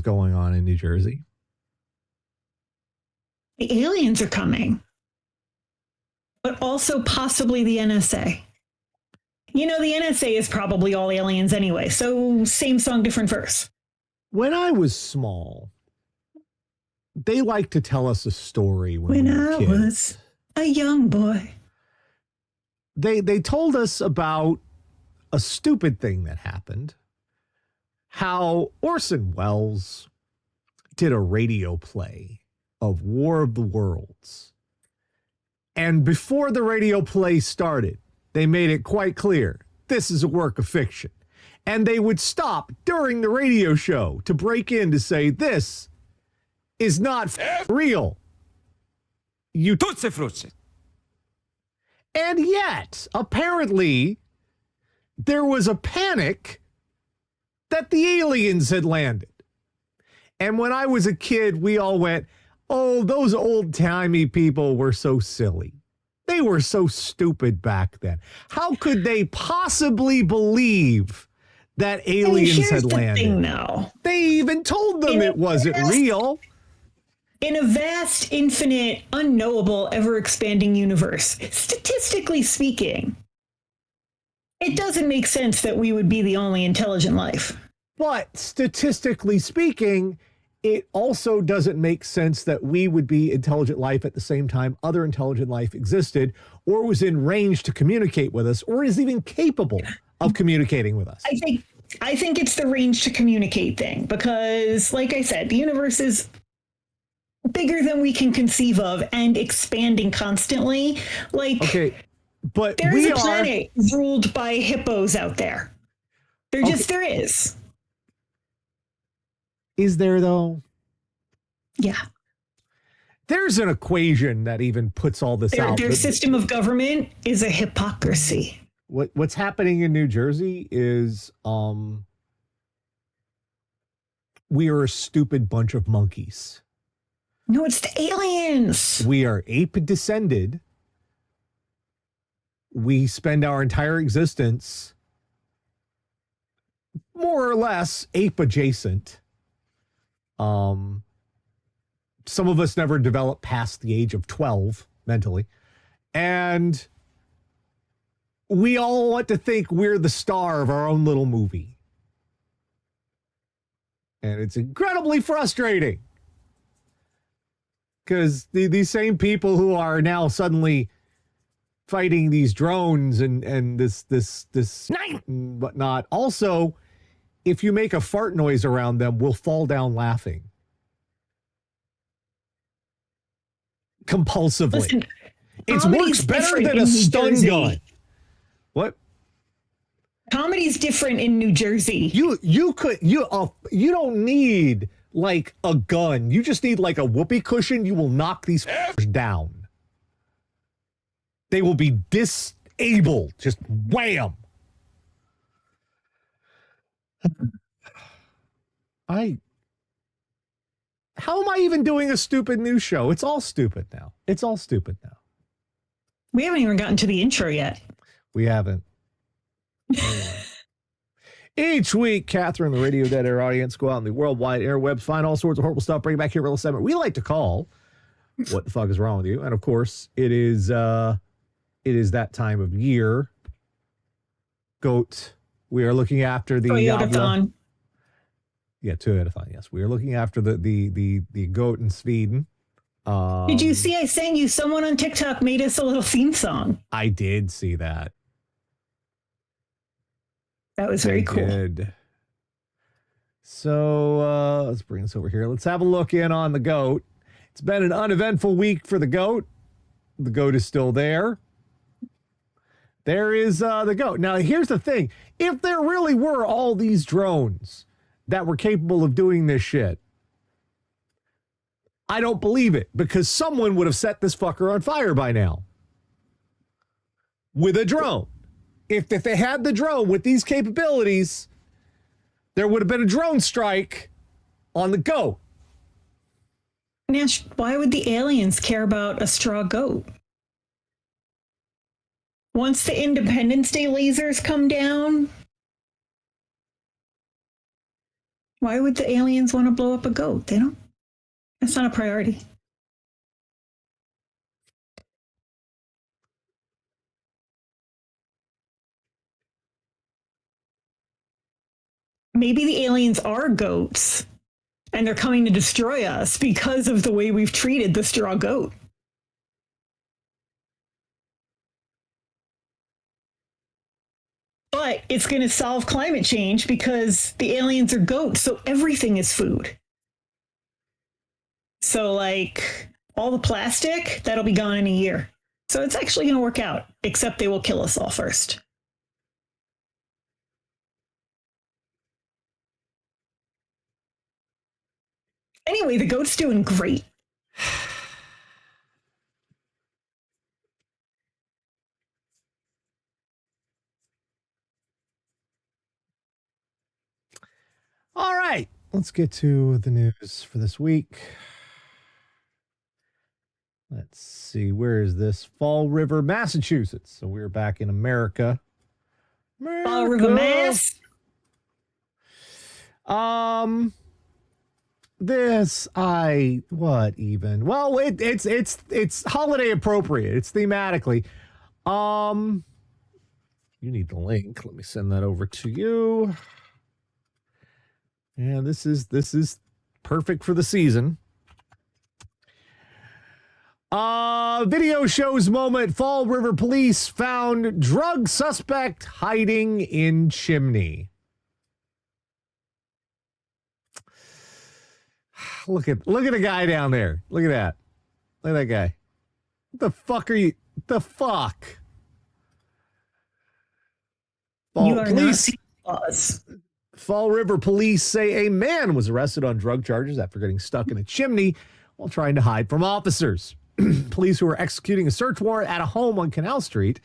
going on in New Jersey? The aliens are coming, but also possibly the NSA. You know, the NSA is probably all aliens anyway, so same song, different verse. When I was small, they liked to tell us a story when we were kids. Was a young boy. They told us about a stupid thing that happened. How Orson Welles did a radio play of War of the Worlds. And before the radio play started, they made it quite clear, this is a work of fiction. And they would stop during the radio show to break in to say, this is not real. You tutsi frutsi. And yet, apparently, there was a panic that the aliens had landed. And when I was a kid, we all went, oh, those old-timey people were so silly. They were so stupid back then. How could they possibly believe that aliens had landed? Thing, though. They even told them it wasn't real. In a vast, infinite, unknowable, ever-expanding universe, statistically speaking, it doesn't make sense that we would be the only intelligent life. But statistically speaking, it also doesn't make sense that we would be intelligent life at the same time other intelligent life existed or was in range to communicate with us or is even capable of communicating with us. I think it's the range to communicate thing because, like I said, the universe is bigger than we can conceive of and expanding constantly. Like, okay, but there's a planet ruled by hippos out there. There is. Is there, though? Yeah. There's an equation that even puts all this out. Their system of government is a hypocrisy. What's happening in New Jersey is we are a stupid bunch of monkeys. No, it's the aliens. We are ape-descended. We spend our entire existence more or less ape-adjacent. Some of us never developed past the age of 12 mentally. And we all want to think we're the star of our own little movie. And it's incredibly frustrating. Because these same people who are now suddenly fighting these drones and this whatnot, also, if you make a fart noise around them, will fall down laughing. Compulsively. Listen, it works better than a stun gun. What? Comedy's different in New Jersey. You don't need like a gun. You just need like a whoopee cushion. You will knock these down. They will be disabled. Just wham. How am I even doing a stupid news show? It's all stupid now. We haven't even gotten to the intro yet. We haven't. Each week, Catherine, the Radio Dead Air audience, go out in the worldwide airwebs, find all sorts of horrible stuff, bring it back here, real segment we like to call What the Fuck is Wrong with You? And of course, it is that time of year. Goat. We are looking after the Toyotathon. Yeah, Toyotathon, yes. We are looking after the goat in Sweden. Did you see I sang you? Someone on TikTok made us a little theme song. I did see that. That was very cool. Did. So let's bring this over here. Let's have a look in on the goat. It's been an uneventful week for the goat. The goat is still there. There is the goat. Now, here's the thing. If there really were all these drones that were capable of doing this shit, I don't believe it, because someone would have set this fucker on fire by now with a drone. If they had the drone with these capabilities, there would have been a drone strike on the goat. Nash, why would the aliens care about a straw goat? Once the Independence Day lasers come down, Why would the aliens want to blow up a goat? They don't. That's not a priority. Maybe the aliens are goats and they're coming to destroy us because of the way we've treated the straw goat. But it's going to solve climate change because the aliens are goats, so everything is food. So, like, all the plastic, that'll be gone in a year. So it's actually going to work out, except they will kill us all first. Anyway, the goat's doing great. All right, let's get to the news for this week. Let's see, where is this? Fall River, Massachusetts. So we're back in America. Fall River, Mass. Well, it's holiday appropriate. It's thematically. You need the link. Let me send that over to you. Yeah, this is perfect for the season. Video shows moment. Fall River police found drug suspect hiding in chimney. Look at the guy down there. Look at that. Look at that guy. What the fuck are you? The fuck? You are not us. Fall River police say a man was arrested on drug charges after getting stuck in a chimney while trying to hide from officers. Police who were executing a search warrant at a home on Canal Street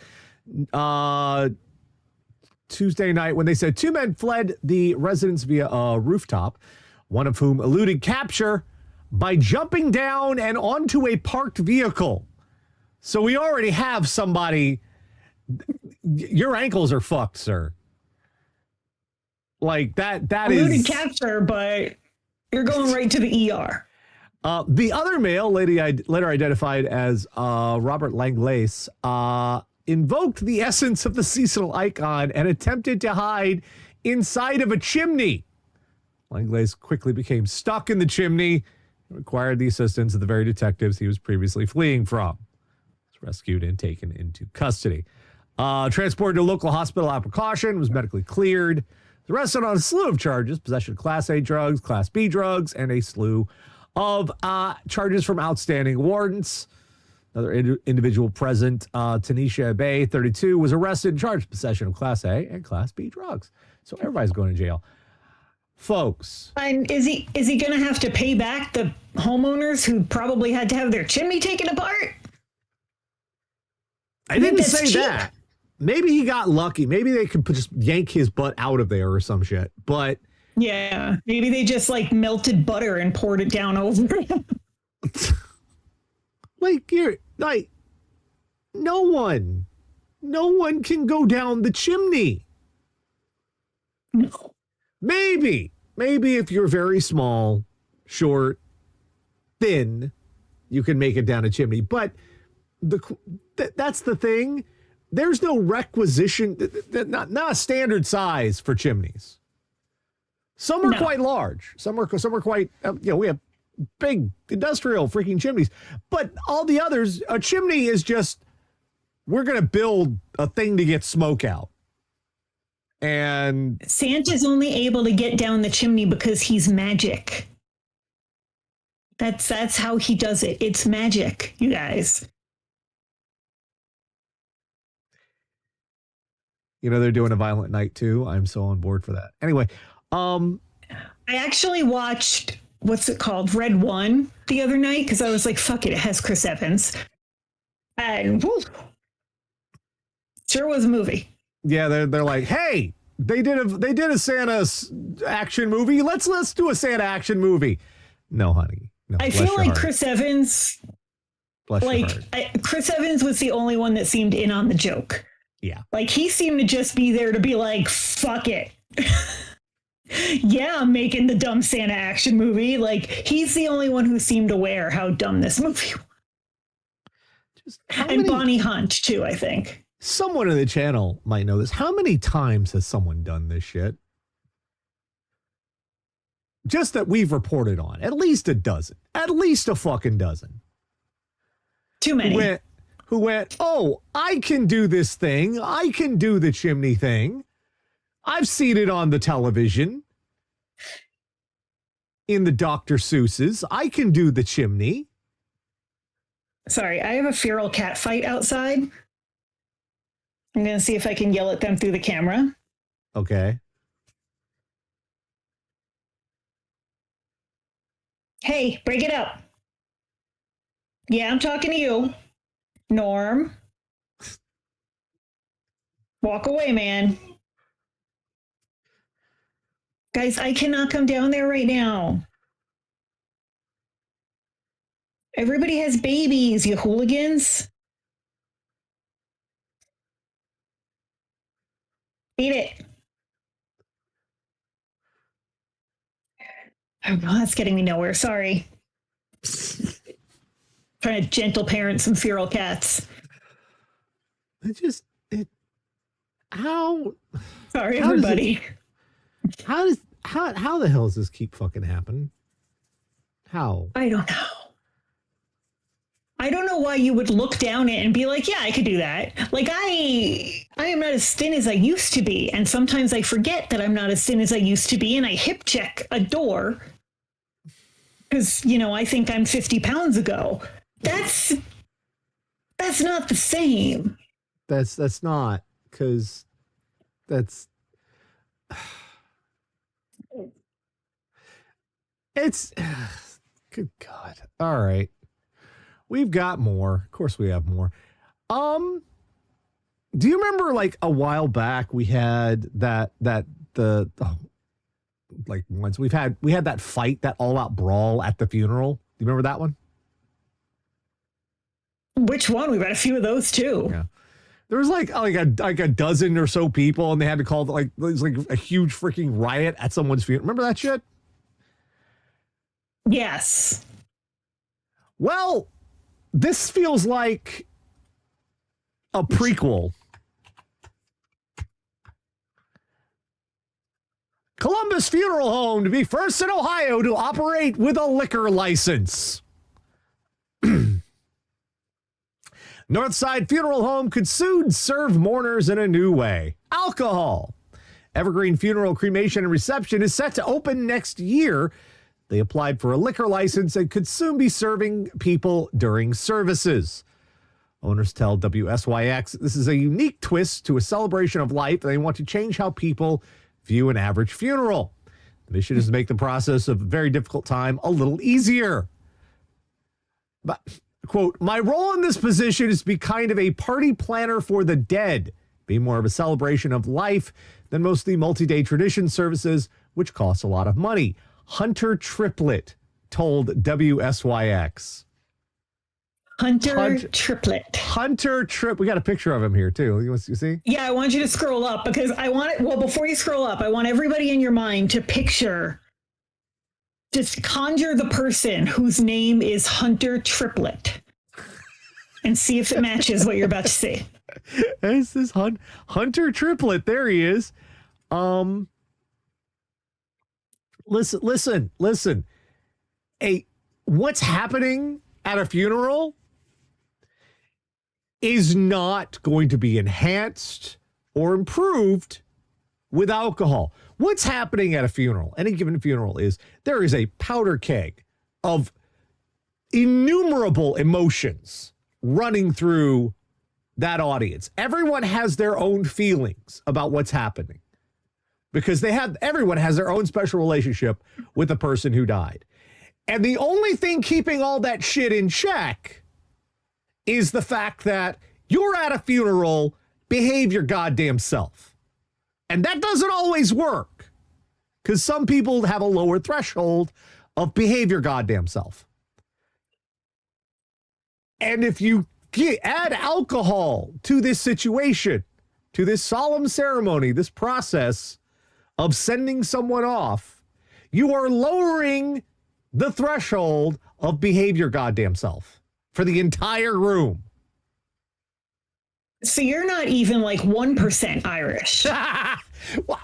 Tuesday night when they said two men fled the residence via a rooftop, one of whom eluded capture by jumping down and onto a parked vehicle. So we already have somebody. Your ankles are fucked, sir. Like that eluded is capture, but you're going right to the ER. The other male, later identified as Robert Langlace, invoked the essence of the seasonal icon and attempted to hide inside of a chimney. Langlace quickly became stuck in the chimney and required the assistance of the very detectives he was previously fleeing from. He was rescued and taken into custody. Transported to a local hospital out of precaution, was medically cleared. He was arrested on a slew of charges: possession of Class A drugs, Class B drugs, and a slew of charges from outstanding warrants. Another individual present, Tanisha Bay, 32, was arrested and charged with possession of Class A and Class B drugs. So everybody's going to jail. Folks. And is he going to have to pay back the homeowners who probably had to have their chimney taken apart? I didn't say that. Maybe he got lucky. Maybe they could just yank his butt out of there or some shit. But yeah, maybe they just like melted butter and poured it down over him. No one can go down the chimney. No. Maybe if you're very small, short, thin, you can make it down a chimney. But that's the thing. There's no requisition, not a standard size for chimneys. Some are quite large. Some are quite, we have big industrial freaking chimneys. But all the others, a chimney is just, we're going to build a thing to get smoke out. And Santa's only able to get down the chimney because he's magic. That's how he does it. It's magic, you guys. They're doing a Violent Night too. I'm so on board for that. Anyway, I actually watched, what's it called? Red One the other night because I was like, fuck it has Chris Evans. And whew, sure was a movie. Yeah, they're like, hey, they did a Santa action movie. Let's do a Santa action movie. No, honey. No. I feel like Chris Evans, Chris Evans was the only one that seemed in on the joke. Yeah. Like he seemed to just be there to be like, fuck it. Yeah, making the dumb Santa action movie. Like, he's the only one who seemed aware how dumb this movie was. Just And Bonnie Hunt, too, I think. Someone in the channel might know this. How many times has someone done this shit? Just that we've reported on. At least a dozen. At least a fucking dozen. Too many. Who went, oh, I can do this thing. I can do the chimney thing. I've seen it on the television. In the Dr. Seuss's. I can do the chimney. Sorry, I have a feral cat fight outside. I'm going to see if I can yell at them through the camera. Okay. Hey, break it up. Yeah, I'm talking to you. Norm. Walk away, man. Guys, I cannot come down there right now. Everybody has babies, you hooligans. Eat it. Oh, that's getting me nowhere. Sorry. Trying to gentle parent some feral cats. How? Sorry, everybody. How the hell does this keep fucking happening? How? I don't know. I don't know why you would look down it and be like, yeah, I could do that. Like, I am not as thin as I used to be. And sometimes I forget that I'm not as thin as I used to be. And I hip check a door because, I think I'm 50 pounds ago. That's not the same. That's not, because that's... It's... Good God. All right. We've got more. Of course we have more. Do you remember like a while back we had once we had that fight, that all out brawl at the funeral? Do you remember that one? Which one? We've had a few of those too. Yeah. There was like a dozen or so people, and they had to call it was like a huge freaking riot at someone's funeral. Remember that shit? Yes. Well, this feels like a prequel. Columbus Funeral Home to be first in Ohio to operate with a liquor license. Northside Funeral Home could soon serve mourners in a new way. Alcohol. Evergreen Funeral, Cremation, and Reception is set to open next year. They applied for a liquor license and could soon be serving people during services. Owners tell WSYX this is a unique twist to a celebration of life, and they want to change how people view an average funeral. The mission is to make the process of a very difficult time a little easier. But, quote, my role in this position is to be kind of a party planner for the dead, be more of a celebration of life than most of the multi-day tradition services, which costs a lot of money. Hunter Triplett told WSYX. Hunter Triplett. We got a picture of him here, too. You see? Yeah, I want you to scroll up because before you scroll up, I want everybody in your mind to picture, just conjure the person whose name is Hunter Triplett and see if it matches what you're about to see. This is Hunter Triplett. There he is. Listen. What's happening at a funeral is not going to be enhanced or improved with alcohol. What's happening at a funeral, any given funeral, is there is a powder keg of innumerable emotions running through that audience. Everyone has their own feelings about what's happening because everyone has their own special relationship with the person who died. And the only thing keeping all that shit in check is the fact that you're at a funeral, behave your goddamn self. And that doesn't always work because some people have a lower threshold of behave your goddamn self. And if you add alcohol to this situation, to this solemn ceremony, this process of sending someone off, you are lowering the threshold of behave your goddamn self for the entire room. So you're not even like 1% Irish. Well,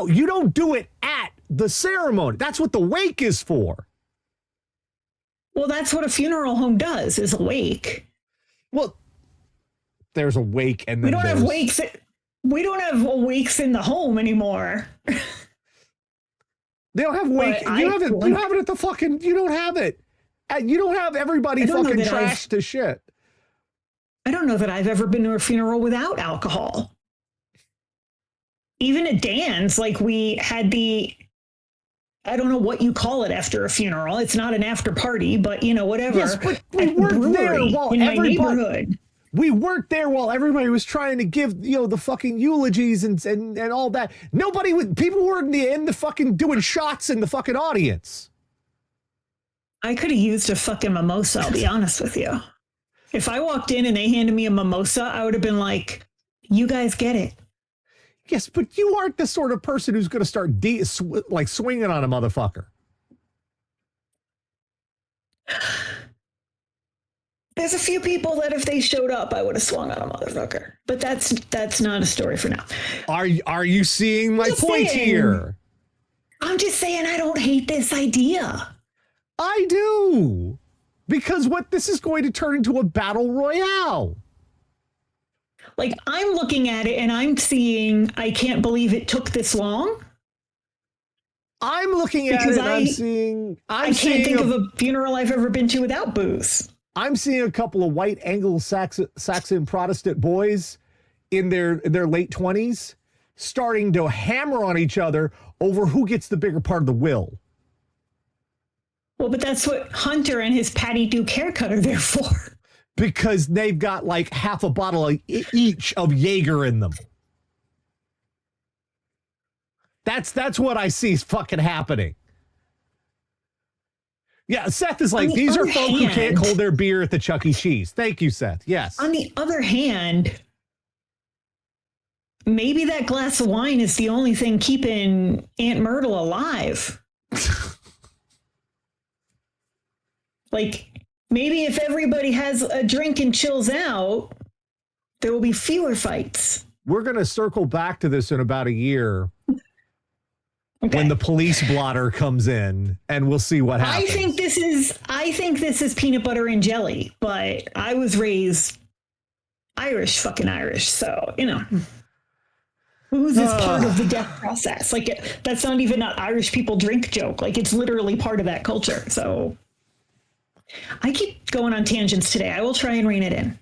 you don't do it at the ceremony. That's what the wake is for. Well, that's what a funeral home does, is a wake. Well, there's a wake and then we don't have wakes. We don't have wakes in the home anymore. They don't have wake. You have it at the fucking. You don't have it. You don't have everybody fucking trashed to shit. I don't know that I've ever been to a funeral without alcohol. Even at Dan's, like we had I don't know what you call it after a funeral. It's not an after party, but whatever. Yes, but we weren't there while in my neighborhood. We weren't there while everybody was trying to give, the fucking eulogies and all that. People weren't in the fucking doing shots in the fucking audience. I could have used a fucking mimosa, I'll be honest with you. If I walked in and they handed me a mimosa, I would have been like, you guys get it. Yes, but you aren't the sort of person who's going to start swinging on a motherfucker. There's a few people that if they showed up, I would have swung on a motherfucker. But that's not a story for now. Are you seeing my point here? I'm just saying I don't hate this idea. I do. Because this is going to turn into a battle royale. Like, I'm looking at it and I'm seeing, I can't believe it took this long. I'm looking at it and I'm seeing... I can't think of a funeral I've ever been to without booze. I'm seeing a couple of white Anglo-Saxon Protestant boys in their late 20s starting to hammer on each other over who gets the bigger part of the will. Well, but that's what Hunter and his Patty Duke haircut are there for. Because they've got like half a bottle each of Jaeger in them. That's what I see is fucking happening. Yeah, Seth is like, these are folk who can't hold their beer at the Chuck E. Cheese. Thank you, Seth. Yes. On the other hand, maybe that glass of wine is the only thing keeping Aunt Myrtle alive. Like, maybe if everybody has a drink and chills out, there will be fewer fights. We're going to circle back to this in about a year. Okay. When the police blotter comes in, and we'll see what happens. I think this is peanut butter and jelly, but I was raised fucking Irish, so booze is part of the death process. Like that's not even an Irish people drink joke. Like it's literally part of that culture. So I keep going on tangents today. I will try and rein it in.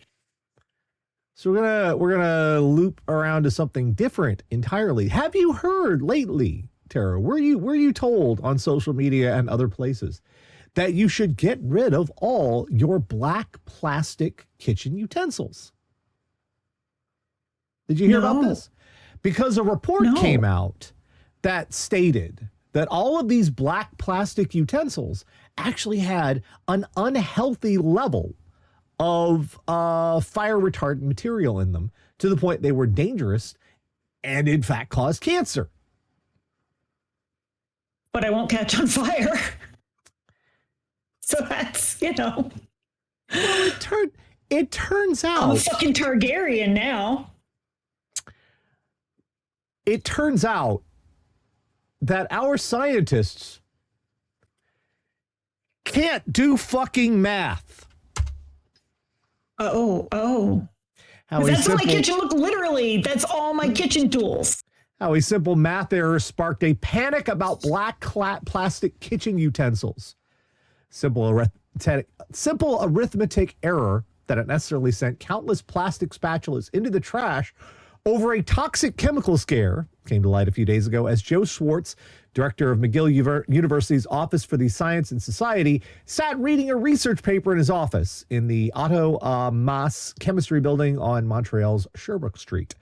So we're gonna loop around to something different entirely. Have you heard lately, Tara, were you told on social media and other places that you should get rid of all your black plastic kitchen utensils? Did you hear about this? Because a report came out that stated that all of these black plastic utensils actually had an unhealthy level of fire retardant material in them to the point they were dangerous and in fact caused cancer. But I won't catch on fire. So that's, Well, it turns out... I'm a fucking Targaryen now. It turns out that our scientists can't do fucking math. Oh. That's what my kitchen looked literally. That's all my kitchen tools. How a simple math error sparked a panic about black plastic kitchen utensils. Simple arithmetic error that unnecessarily sent countless plastic spatulas into the trash over a toxic chemical scare came to light a few days ago as Joe Schwartz, director of McGill University's Office for the Science and Society, sat reading a research paper in his office in the Otto Maas Chemistry Building on Montreal's Sherbrooke Street.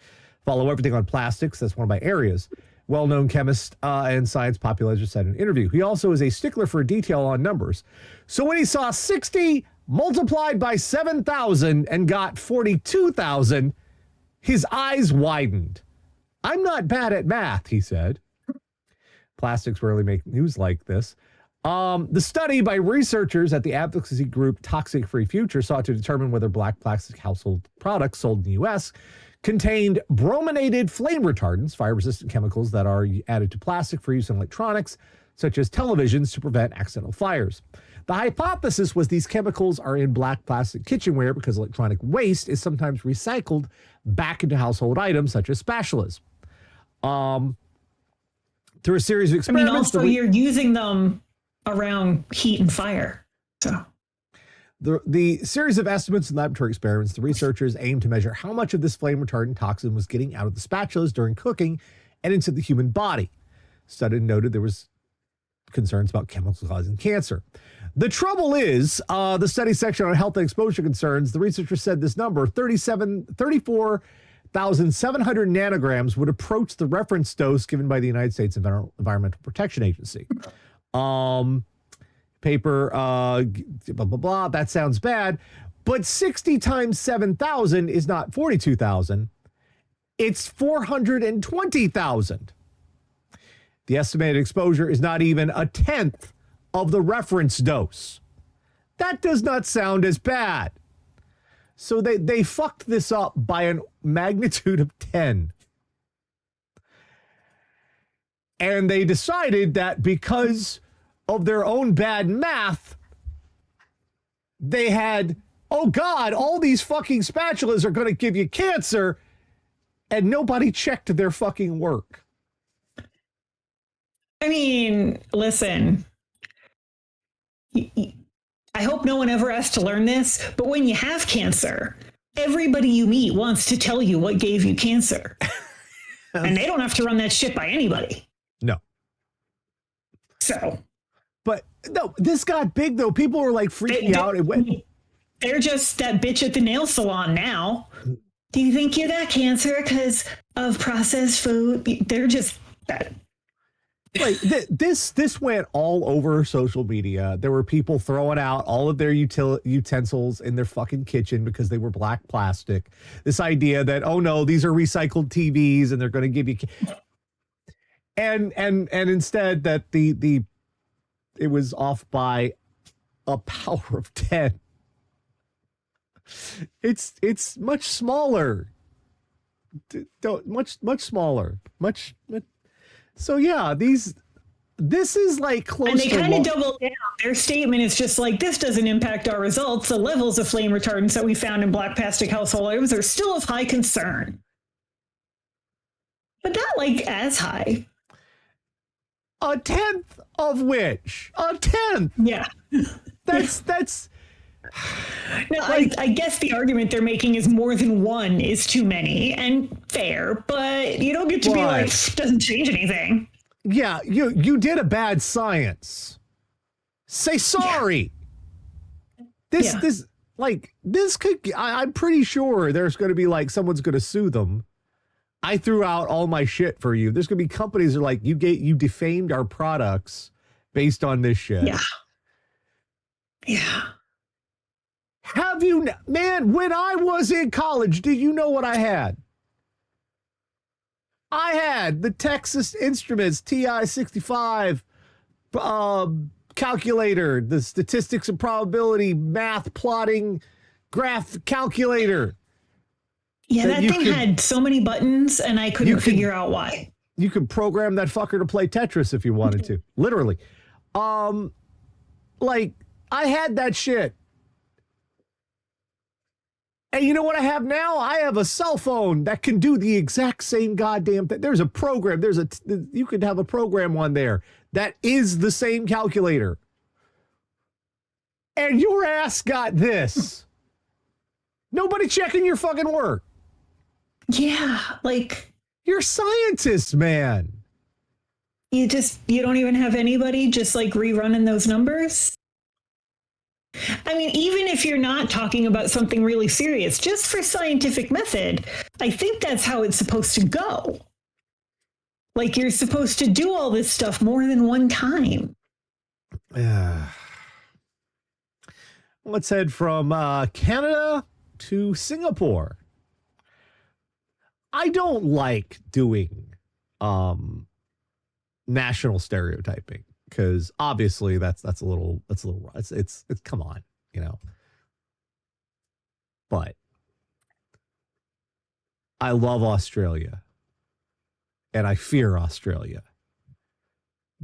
Follow everything on plastics. That's one of my areas. Well-known chemist and science popularizer said in an interview. He also is a stickler for detail on numbers. So when he saw 60 multiplied by 7,000 and got 42,000, his eyes widened. I'm not bad at math, he said. Plastics rarely make news like this. The study by researchers at the advocacy group Toxic Free Future sought to determine whether black plastic household products sold in the U.S. contained brominated flame retardants, fire-resistant chemicals that are added to plastic for use in electronics, such as televisions, to prevent accidental fires. The hypothesis was these chemicals are in black plastic kitchenware because electronic waste is sometimes recycled back into household items, such as spatulas. Through a series of experiments... also you're using them around heat and fire, so... The series of estimates and laboratory experiments, the researchers aimed to measure how much of this flame retardant toxin was getting out of the spatulas during cooking and into the human body. Study noted there was concerns about chemicals causing cancer. The trouble is, the study section on health and exposure concerns, the researchers said this number, 34,700 nanograms, would approach the reference dose given by the United States Environmental Protection Agency. Paper, blah, blah, blah, that sounds bad. But 60 times 7,000 is not 42,000. It's 420,000. The estimated exposure is not even a tenth of the reference dose. That does not sound as bad. So they fucked this up by a magnitude of 10. And they decided that because of their own bad math, they had, oh God, all these fucking spatulas are going to give you cancer, and nobody checked their fucking work. I mean, listen, I hope no one ever has to learn this, but when you have cancer, everybody you meet wants to tell you what gave you cancer. And they don't have to run that shit by anybody. No. So... But no, this got big though. People were like freaking out. They're just that bitch at the nail salon now. Do you think you got cancer because of processed food? They're just that. Like this went all over social media. There were people throwing out all of their utensils in their fucking kitchen because they were black plastic. This idea that, oh no, these are recycled TVs and they're going to give you, and instead that it was off by a power of 10. It's much smaller. Much smaller. Much. So yeah, this is like close. And they kind of doubled down. Their statement is just like, this doesn't impact our results. The levels of flame retardants that we found in black plastic household items are still of high concern. But not like as high. A tenth of which? A tenth. Yeah. That's no, I guess the argument they're making is more than one is too many, and fair, but you don't get to be like, doesn't change anything. Yeah, you did a bad science. Say sorry. Yeah. This could, I'm pretty sure there's going to be like, someone's going to sue them. I threw out all my shit for you. There's going to be companies that are like, you defamed our products based on this shit. Yeah. Yeah. Have you, man, when I was in college, did you know what I had? I had the Texas Instruments TI-65 calculator, the statistics and probability math plotting graph calculator. Yeah, that thing had so many buttons, and I couldn't figure out why. You could program that fucker to play Tetris if you wanted to, literally. Like, I had that shit. And you know what I have now? I have a cell phone that can do the exact same goddamn thing. There's a program. You could have a program on there that is the same calculator. And your ass got this. Nobody checking your fucking work. Yeah, like, you're scientists, man. You don't even have anybody just like rerunning those numbers. I mean, even if you're not talking about something really serious, just for scientific method, I think that's how it's supposed to go. Like, you're supposed to do all this stuff more than one time. Let's head from Canada to Singapore. I don't like doing national stereotyping because obviously that's a little it's come on, you know. But I love Australia and I fear Australia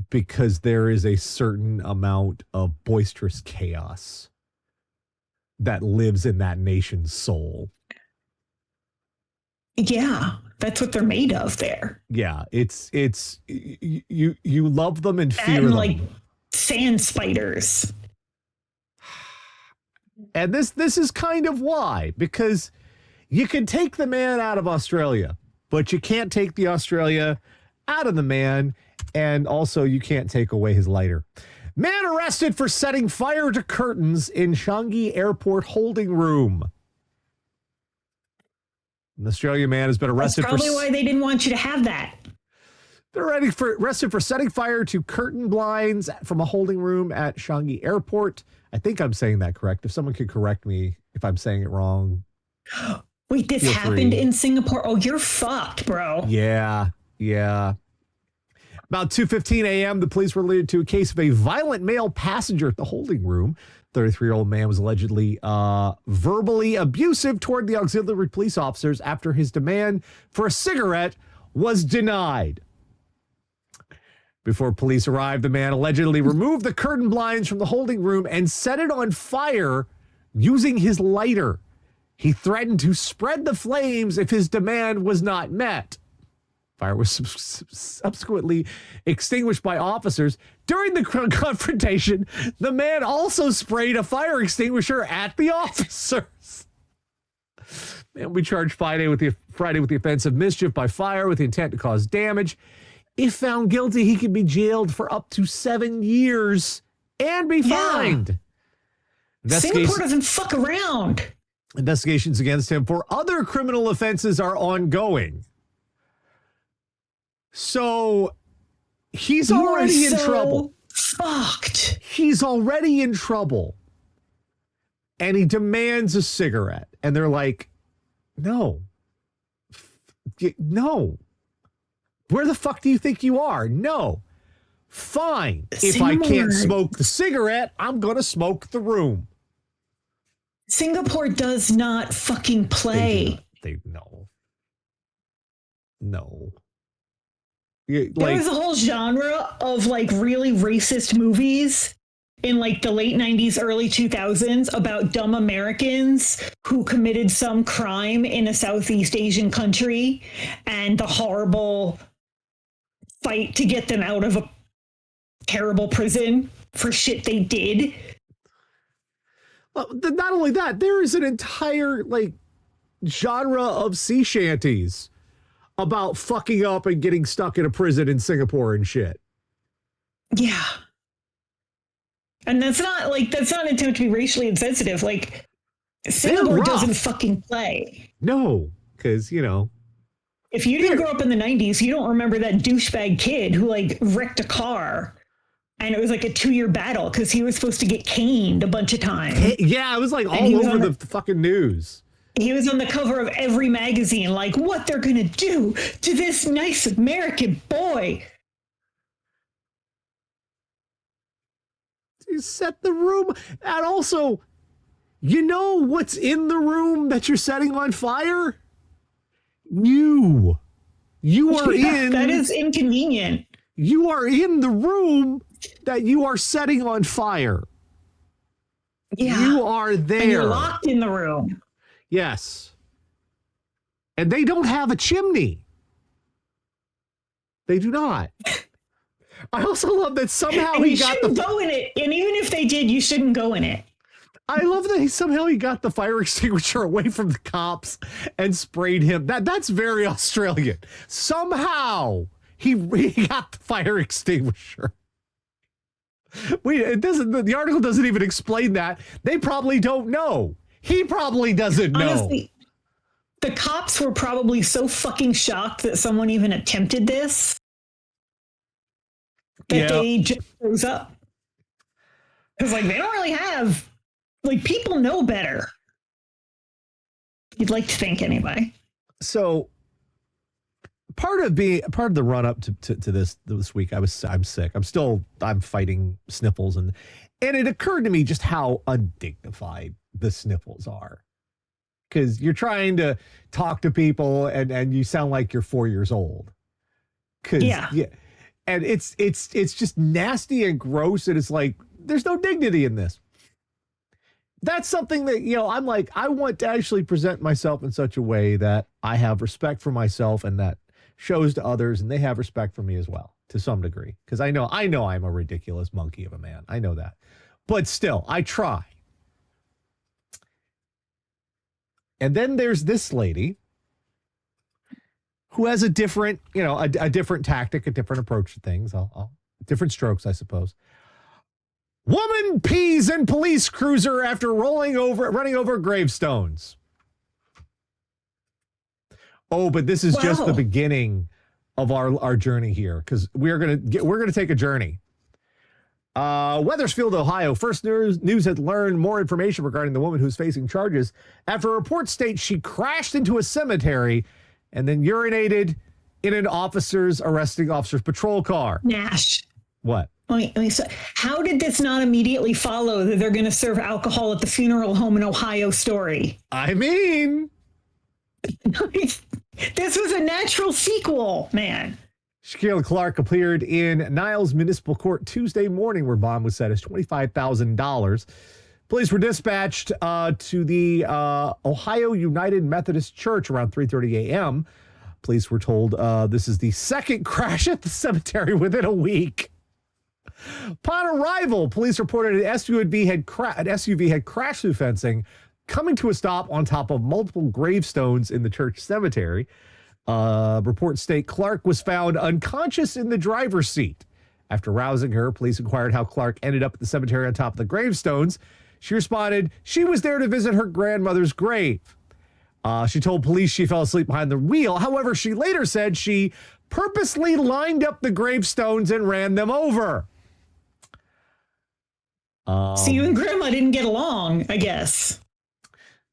because there is a certain amount of boisterous chaos that lives in that nation's soul. Yeah, that's what they're made of there. Yeah, it's you love them and That fear and them. like sand spiders. And this is kind of why, because you can take the man out of Australia, but you can't take the Australia out of the man, and also you can't take away his lighter. Man arrested for setting fire to curtains in Changi Airport holding room. An Australian man has been arrested. That's probably why they didn't want you to have that. They're arrested for setting fire to curtain blinds from a holding room at Changi Airport. I think I'm saying that correct. If someone could correct me if I'm saying it wrong. Wait, this happened in Singapore? Oh, you're fucked, bro. Yeah. About 2:15 a.m., the police were related to a case of a violent male passenger at the holding room. 33-year-old man was allegedly verbally abusive toward the auxiliary police officers after his demand for a cigarette was denied. Before police arrived, the man allegedly removed the curtain blinds from the holding room and set it on fire using his lighter. He threatened to spread the flames if his demand was not met. Fire was subsequently extinguished by officers. During the confrontation, the man also sprayed a fire extinguisher at the officers. Man, we charged Friday with the offense of mischief by fire with the intent to cause damage. If found guilty, he could be jailed for up to 7 years and be fined. Singapore doesn't fuck around. Investigations against him for other criminal offenses are ongoing. So he's already in trouble. Fucked. He's already in trouble. And he demands a cigarette. And they're like, no. No. Where the fuck do you think you are? No. Fine. If I can't smoke the cigarette, I'm going to smoke the room. Singapore does not fucking play. No. There was a whole genre of like really racist movies in like the late 90s, early 2000s about dumb Americans who committed some crime in a Southeast Asian country and the horrible fight to get them out of a terrible prison for shit they did. Not only that, there is an entire like genre of sea shanties about fucking up and getting stuck in a prison in Singapore and shit. Yeah. And that's not an attempt to be racially insensitive. Like, Singapore doesn't fucking play. No, because, you know. If you didn't grow up in the 90s, you don't remember that douchebag kid who, like, wrecked a car. And it was like a 2-year battle because he was supposed to get caned a bunch of times. Yeah, it was like all over the fucking news. He was on the cover of every magazine, like, what they're going to do to this nice American boy. You set the room. And also, you know what's in the room that you're setting on fire? You are in. That is inconvenient. You are in the room that you are setting on fire. Yeah. You are there. And you're locked in the room. Yes. And they don't have a chimney. They do not. I also love that somehow and he you got shouldn't go in it. And even if they did, you shouldn't go in it. I love that somehow he got the fire extinguisher away from the cops and sprayed him. That's very Australian. Somehow he got the fire extinguisher. The article doesn't even explain that. They probably don't know. He probably doesn't know. Honestly, the cops were probably so fucking shocked that someone even attempted this that they just rose up. Because, like, they don't really have, like, people know better. You'd like to think, anyway. So, part of the run up to this week, I'm sick. I'm fighting sniffles, and it occurred to me just how undignified the sniffles are. Because you're trying to talk to people and you sound like you're 4 years old. Yeah. And it's just nasty and gross, and it's like there's no dignity in this. That's something that, I'm like, I want to actually present myself in such a way that I have respect for myself and that shows to others, and they have respect for me as well, to some degree. Because I know I'm a ridiculous monkey of a man. I know that. But still, I try. And then there's this lady who has a different, a different tactic, a different approach to things. Different strokes, I suppose. Woman pees in police cruiser after running over gravestones. Oh, but this is just the beginning of our journey here, because we're gonna take a journey. Wethersfield, Ohio. First news had learned more information regarding the woman who's facing charges after reports state she crashed into a cemetery and then urinated in an arresting officer's patrol car. Nash. What? So how did this not immediately follow that they're going to serve alcohol at the funeral home in Ohio story? I mean, this was a natural sequel, man. Shaquille Clark appeared in Niles Municipal Court Tuesday morning, where bond was set as $25,000. Police were dispatched to the Ohio United Methodist Church around 3:30 a.m. Police were told this is the second crash at the cemetery within a week. Upon arrival, police reported an SUV had crashed through fencing, coming to a stop on top of multiple gravestones in the church cemetery. Reports state Clark was found unconscious in the driver's seat. After rousing her, police inquired how Clark ended up at the cemetery on top of the gravestones. She responded she was there to visit her grandmother's grave. She told police she fell asleep behind the wheel. However, she later said she purposely lined up the gravestones and ran them over. So you and Grandma didn't get along, I guess.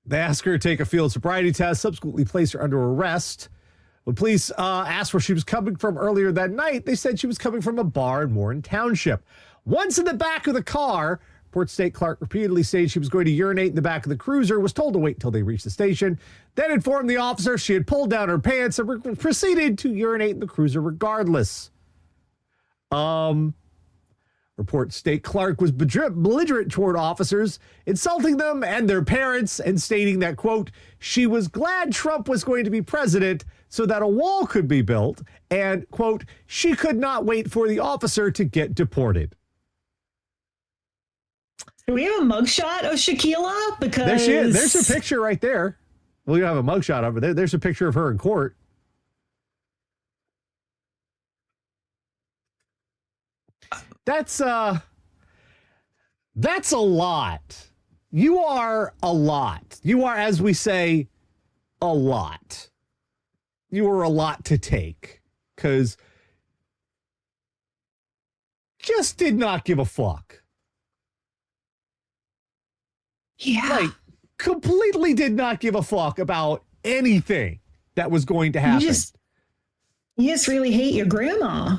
They asked her to take a field sobriety test, subsequently placed her under arrest. When police asked where she was coming from earlier that night, they said she was coming from a bar in Warren Township. Once in the back of the car, reports state Clark repeatedly stated she was going to urinate in the back of the cruiser, was told to wait until they reached the station, then informed the officer she had pulled down her pants and proceeded to urinate in the cruiser regardless. Reports state Clark was belligerent toward officers, insulting them and their parents, and stating that, quote, she was glad Trump was going to be president so that a wall could be built, and, quote, she could not wait for the officer to get deported. Do we have a mugshot of Shaquilla? Because there she is. There's her picture right there. Well, you have a mugshot of her. There's a picture of her in court. That's a lot. You are a lot. You are, as we say, a lot. You are a lot to take, because just did not give a fuck. Yeah. Like, completely did not give a fuck about anything that was going to happen. You just really hate your grandma.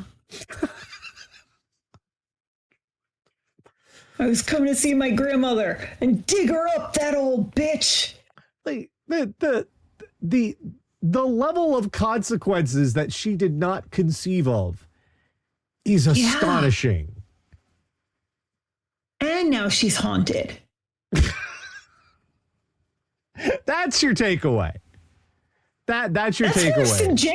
I was coming to see my grandmother and dig her up, that old bitch. Like, the level of consequences that she did not conceive of is astonishing. And now she's haunted. That's your takeaway. That's your takeaway. That's worse than jail.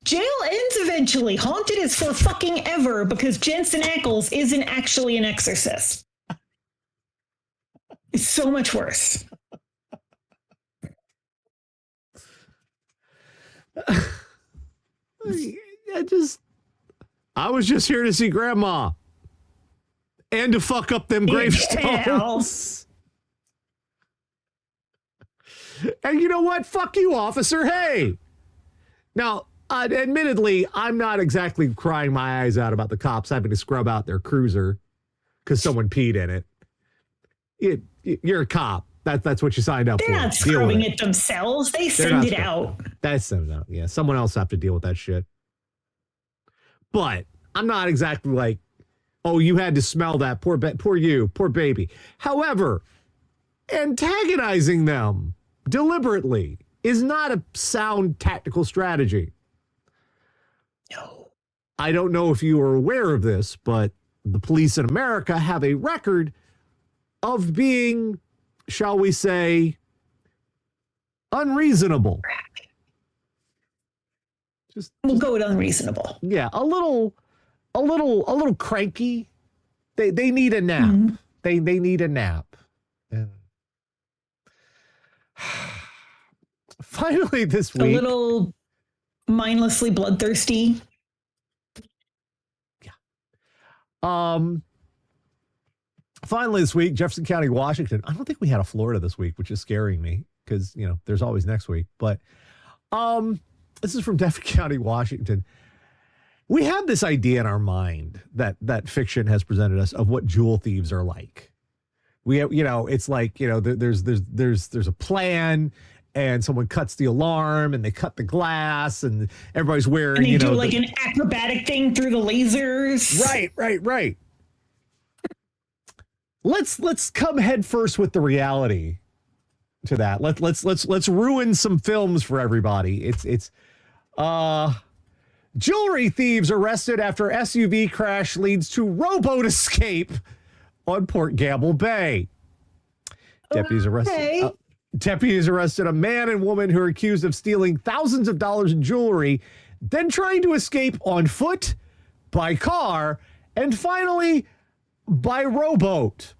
Jail ends eventually. Haunted is for fucking ever, because Jensen Ackles isn't actually an exorcist. It's so much worse. I was just here to see Grandma and to fuck up them gravestones. And you know what? Fuck you, officer. Hey. Now, admittedly, I'm not exactly crying my eyes out about the cops having to scrub out their cruiser because someone peed in it. You're a cop. That's what you signed up They're for. not scrubbing it themselves. They send it out. That's sent out. Yeah, someone else have to deal with that shit. But I'm not exactly like, oh, you had to smell that. Poor baby. However, antagonizing them deliberately is not a sound tactical strategy. No. I don't know if you are aware of this, but the police in America have a record of being, shall we say, unreasonable. We'll go with unreasonable. Yeah, a little cranky. They need a nap. Mm-hmm. They need a nap. And finally this week, a little mindlessly bloodthirsty. Yeah. Finally this week, Jefferson County, Washington. I don't think we had a Florida this week, which is scaring me because, you know, there's always next week. But this is from Jefferson County, Washington. We have this idea in our mind that fiction has presented us of what jewel thieves are like. We have, you know, it's like, you know, there's a plan, and someone cuts the alarm and they cut the glass and everybody's wearing, and they you know, do like an acrobatic thing through the lasers. Right. Let's come head first with the reality to that. Let's ruin some films for everybody. It's jewelry thieves arrested after SUV crash leads to rowboat escape on Port Gamble Bay. Deputies arrested a man and woman who are accused of stealing thousands of dollars in jewelry, then trying to escape on foot, by car, and finally by rowboat.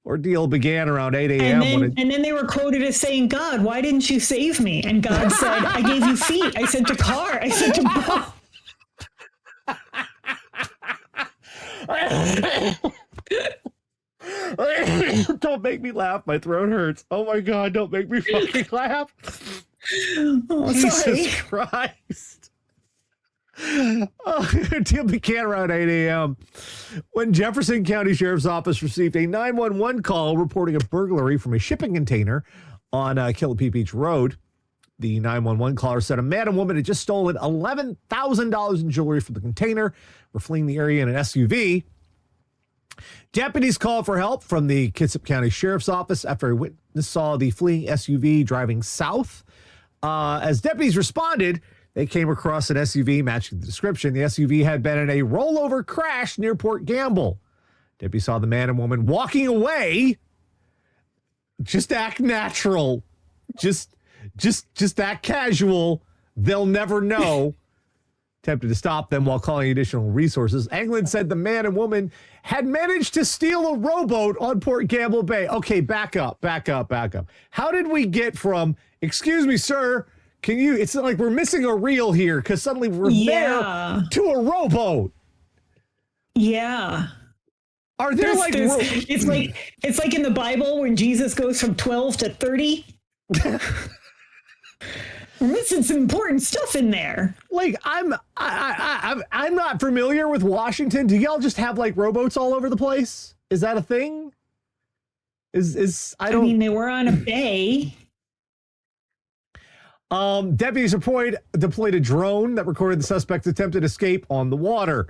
Ordeal began around 8 a.m. And then they were quoted as saying, "God, why didn't you save me?" And God said, "I gave you feet. I sent a car. I sent a boat." Don't make me laugh. My throat hurts. Oh my God, don't make me fucking laugh. Oh, Jesus sorry. Christ. The deal began around 8 a.m. when Jefferson County Sheriff's Office received a 911 call reporting a burglary from a shipping container on Killapee Beach Road. The 911 caller said a man and woman had just stolen $11,000 in jewelry from the container, were fleeing the area in an SUV. Deputies called for help from the Kitsap County Sheriff's Office after a witness saw the fleeing SUV driving south. As deputies responded, they came across an SUV matching the description. The SUV had been in a rollover crash near Port Gamble. Deputies saw the man and woman walking away. Just act natural. Just act casual. They'll never know. Attempted to stop them while calling additional resources. Anglin said the man and woman had managed to steal a rowboat on Port Gamble Bay. Okay, back up. How did we get from, excuse me, sir, can you, it's like we're missing a reel here because suddenly we're there to a rowboat. Yeah. Are there it's like in the Bible when Jesus goes from 12 to 30. We're missing some important stuff in there. Like I'm not familiar with Washington. Do y'all just have like rowboats all over the place? Is that a thing? I mean, they were on a bay. Deputies deployed a drone that recorded the suspect's attempted escape on the water.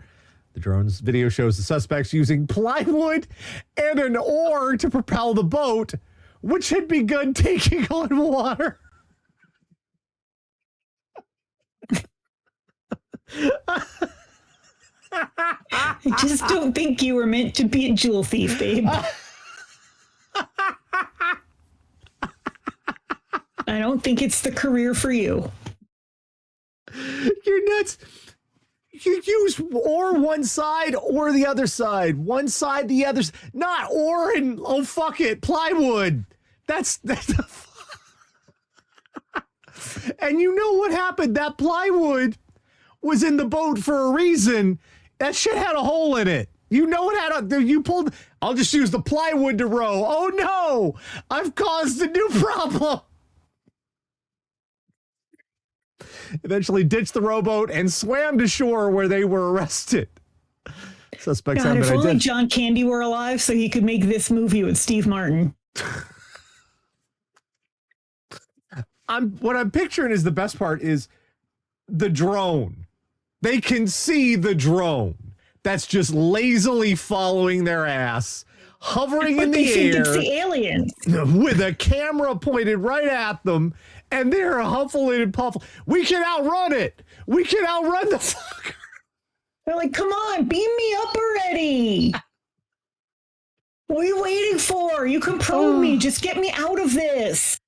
The drone's video shows the suspects using plywood and an oar to propel the boat, which had begun taking on water. I just don't think you were meant to be a jewel thief, babe. I don't think it's the career for you. You're nuts. You use or one side or the other side. One side, the other. Not or and, oh, fuck it, plywood. That's and you know what happened? That plywood was in the boat for a reason. That shit had a hole in it. You know it you pulled, I'll just use the plywood to row. Oh no, I've caused a new problem. Eventually ditched the rowboat and swam to shore where they were arrested. Suspects God, have if been only identified. John Candy were alive so he could make this movie with Steve Martin. what I'm picturing is the best part is the drone. They can see the drone that's just lazily following their ass, hovering in the air. It's the aliens with a camera pointed right at them, and they're huffling and puffling. We can outrun it. We can outrun the fucker. They're like, come on, beam me up already. What are you waiting for? You can probe me. Just get me out of this.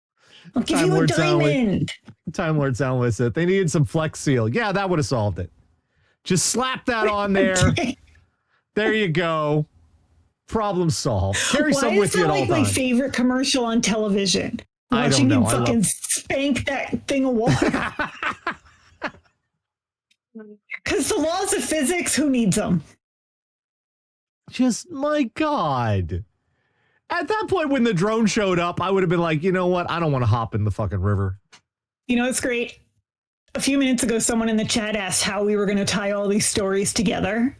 I'll give you a diamond. Time Lord Soundless said they needed some Flex Seal. Yeah, that would have solved it. Just slap that on there. There you go. Problem solved. Carry some with you at all times. Why is that like my favorite commercial on television? Watching him fucking spank that thing of water. Because the laws of physics, who needs them? Just, my God. At that point, when the drone showed up, I would have been like, you know what? I don't want to hop in the fucking river. You know, it's great. A few minutes ago, someone in the chat asked how we were going to tie all these stories together.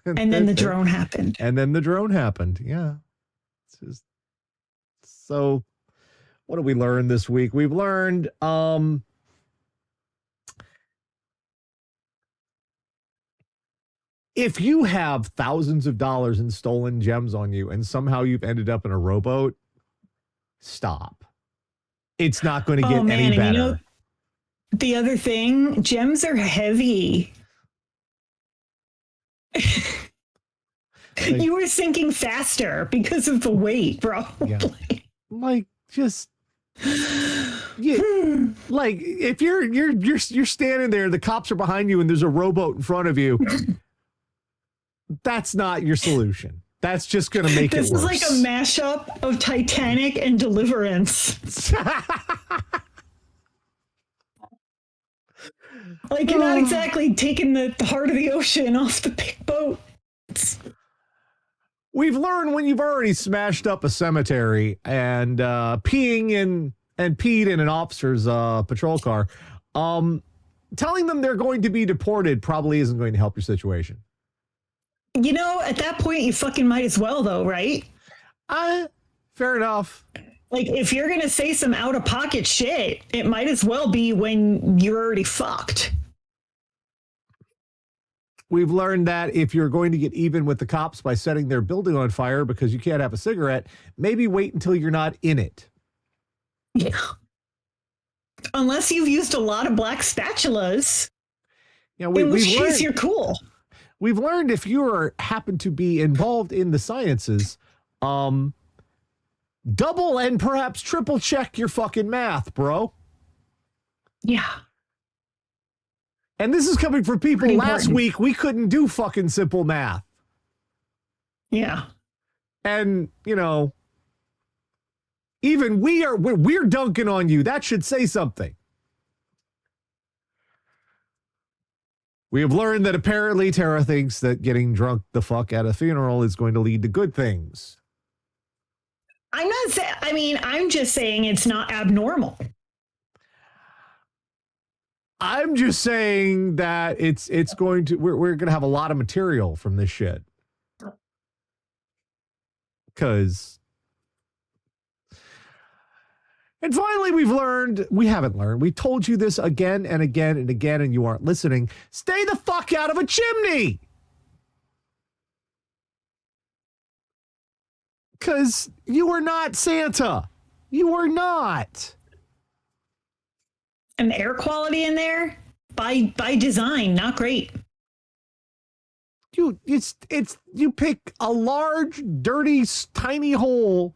And then the drone happened. And then the drone happened. Yeah. It's just, so what did we learn this week? We've learned, if you have thousands of dollars in stolen gems on you and somehow you've ended up in a rowboat, stop. It's not going to get any better. You know, the other thing, gems are heavy. You were sinking faster because of the weight, bro. Yeah. Like, just, yeah, like if you're standing there, the cops are behind you, and there's a rowboat in front of you. That's not your solution. That's just going to make it worse. This is like a mashup of Titanic and Deliverance. Like, you're not exactly taking the heart of the ocean off the big boat. We've learned when you've already smashed up a cemetery and peed in an officer's patrol car, telling them they're going to be deported probably isn't going to help your situation. You know, at that point, you fucking might as well, though, right? Fair enough. Like, if you're going to say some out-of-pocket shit, it might as well be when you're already fucked. We've learned that if you're going to get even with the cops by setting their building on fire because you can't have a cigarette, maybe wait until you're not in it. Yeah. Unless you've used a lot of black spatulas, in which case you're cool. We've learned if you happen to be involved in the sciences, double and perhaps triple check your fucking math, bro. Yeah. And this is coming from people last week. We couldn't do fucking simple math. Yeah. And, you know, even we're dunking on you. That should say something. We have learned that apparently Tara thinks that getting drunk the fuck at a funeral is going to lead to good things. I'm not saying, I mean, I'm just saying it's not abnormal. I'm just saying that it's going to, we're going to have a lot of material from this shit. Because, and finally we haven't learned, we told you this again and again and again, and you aren't listening. Stay the fuck out of a chimney. Because you are not Santa. You are not. And the air quality in there, by design, not great. You pick a large, dirty, tiny hole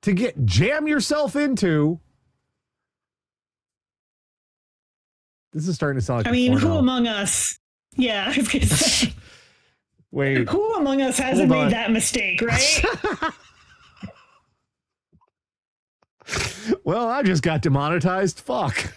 to jam yourself into. This is starting to sound like who among us? Yeah, I was gonna say. Wait. Who among us hasn't made that mistake, right? Well, I just got demonetized. Fuck.